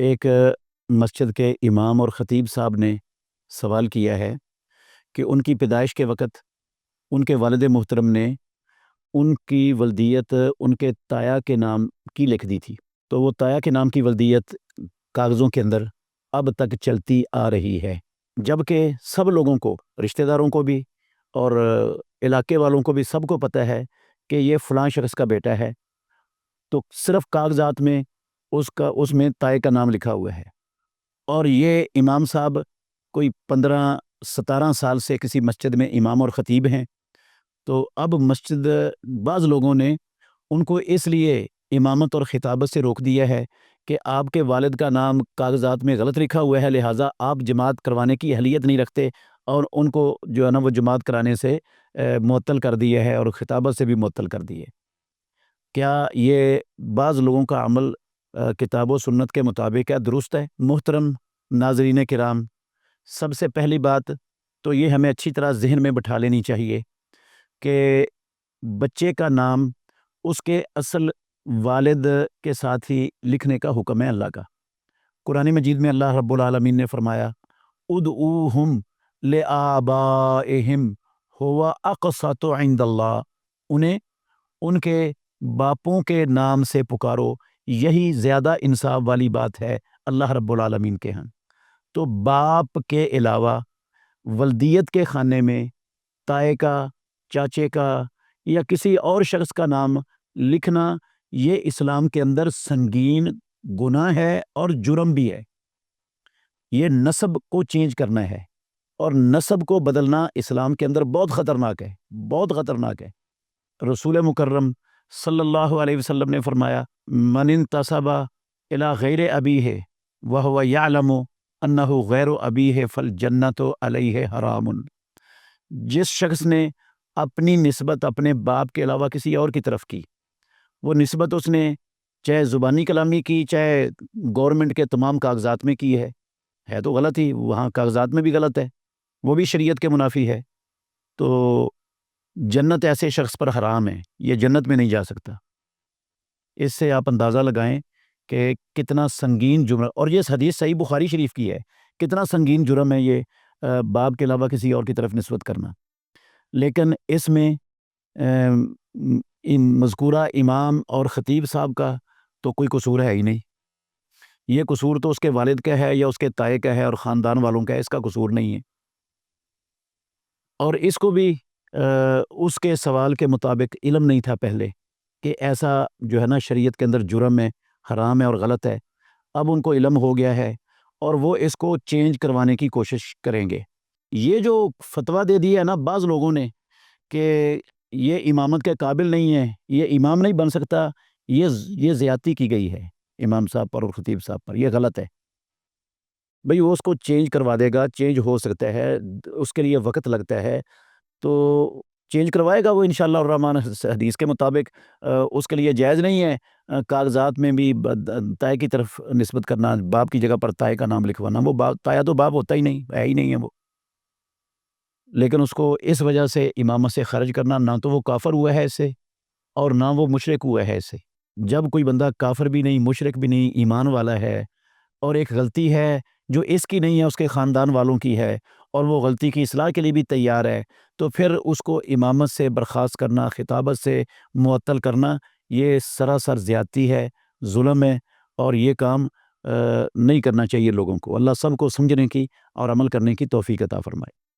ایک مسجد کے امام اور خطیب صاحب نے سوال کیا ہے کہ ان کی پیدائش کے وقت ان کے والد محترم نے ان کی ولدیت ان کے تایا کے نام کی لکھ دی تھی، تو وہ تایا کے نام کی ولدیت کاغذوں کے اندر اب تک چلتی آ رہی ہے، جبکہ سب لوگوں کو، رشتہ داروں کو بھی اور علاقے والوں کو بھی، سب کو پتہ ہے کہ یہ فلاں شخص کا بیٹا ہے، تو صرف کاغذات میں اس میں تائے کا نام لکھا ہوا ہے۔ اور یہ امام صاحب کوئی 15-17 سال سے کسی مسجد میں امام اور خطیب ہیں، تو اب مسجد بعض لوگوں نے ان کو اس لیے امامت اور خطابت سے روک دیا ہے کہ آپ کے والد کا نام کاغذات میں غلط لکھا ہوا ہے، لہٰذا آپ جماعت کروانے کی اہلیت نہیں رکھتے، اور ان کو جو ہے نا وہ جماعت کرانے سے معطل کر دیا ہے اور خطابت سے بھی معطل کر دیے۔ کیا یہ بعض لوگوں کا عمل کتاب و سنت کے مطابق کیا درست ہے؟ محترم ناظرین کرام، سب سے پہلی بات تو یہ ہمیں اچھی طرح ذہن میں بٹھا لینی چاہیے کہ بچے کا نام اس کے اصل والد کے ساتھ ہی لکھنے کا حکم ہے اللہ کا۔ قرآن مجید میں اللہ رب العالمین نے فرمایا ادعوہم لآبائہم ہوا اقسط عند اللہ، انہیں ان کے باپوں کے نام سے پکارو، یہی زیادہ انصاف والی بات ہے اللہ رب العالمین کے ہاں۔ تو باپ کے علاوہ ولدیت کے خانے میں تائے کا، چاچے کا یا کسی اور شخص کا نام لکھنا یہ اسلام کے اندر سنگین گناہ ہے اور جرم بھی ہے۔ یہ نسب کو چینج کرنا ہے، اور نسب کو بدلنا اسلام کے اندر بہت خطرناک ہے، بہت خطرناک ہے۔ رسول مکرم صلی اللہ علیہ وسلم نے فرمایا من انتسب الی غیر ابیہ وہو یعلم انہ غیر ابیہ فالجنۃ علیہ حرام۔ جس شخص نے اپنی نسبت اپنے باپ کے علاوہ کسی اور کی طرف کی، وہ نسبت اس نے چاہے زبانی کلامی کی، چاہے گورنمنٹ کے تمام کاغذات میں کی ہے تو غلط ہی، وہاں کاغذات میں بھی غلط ہے، وہ بھی شریعت کے منافی ہے، تو جنت ایسے شخص پر حرام ہے، یہ جنت میں نہیں جا سکتا۔ اس سے آپ اندازہ لگائیں کہ کتنا سنگین جرم، اور یہ حدیث صحیح بخاری شریف کی ہے، کتنا سنگین جرم ہے یہ باپ کے علاوہ کسی اور کی طرف نسبت کرنا۔ لیکن اس میں ان مذکورہ امام اور خطیب صاحب کا تو کوئی قصور ہے ہی نہیں، یہ قصور تو اس کے والد کا ہے یا اس کے تائے کا ہے اور خاندان والوں کا ہے، اس کا قصور نہیں ہے۔ اور اس کو بھی اس کے سوال کے مطابق علم نہیں تھا پہلے کہ ایسا جو ہے نا شریعت کے اندر جرم ہے، حرام ہے اور غلط ہے۔ اب ان کو علم ہو گیا ہے اور وہ اس کو چینج کروانے کی کوشش کریں گے۔ یہ جو فتویٰ دے دیا ہے نا بعض لوگوں نے کہ یہ امامت کے قابل نہیں ہے، یہ امام نہیں بن سکتا، یہ زیادتی کی گئی ہے امام صاحب پر اور خطیب صاحب پر، یہ غلط ہے۔ بھئی وہ اس کو چینج کروا دے گا، چینج ہو سکتا ہے، اس کے لیے وقت لگتا ہے، تو چینج کروائے گا وہ انشاءاللہ الرحمن حدیث کے مطابق۔ اس کے لیے جائز نہیں ہے کاغذات میں بھی تائے کی طرف نسبت کرنا، باپ کی جگہ پر تائے کا نام لکھوانا، وہ تایا تو باپ ہوتا ہی نہیں ہے، ہی نہیں ہے وہ۔ لیکن اس کو اس وجہ سے امامت سے خارج کرنا، نہ تو وہ کافر ہوا ہے اس سے اور نہ وہ مشرک ہوا ہے اس سے۔ جب کوئی بندہ کافر بھی نہیں، مشرک بھی نہیں، ایمان والا ہے، اور ایک غلطی ہے جو اس کی نہیں ہے، اس کے خاندان والوں کی ہے، اور وہ غلطی کی اصلاح کے لیے بھی تیار ہے، تو پھر اس کو امامت سے برخاست کرنا، خطابت سے معطل کرنا، یہ سراسر زیادتی ہے، ظلم ہے، اور یہ کام نہیں کرنا چاہیے لوگوں کو۔ اللہ سب کو سمجھنے کی اور عمل کرنے کی توفیق عطا فرمائے۔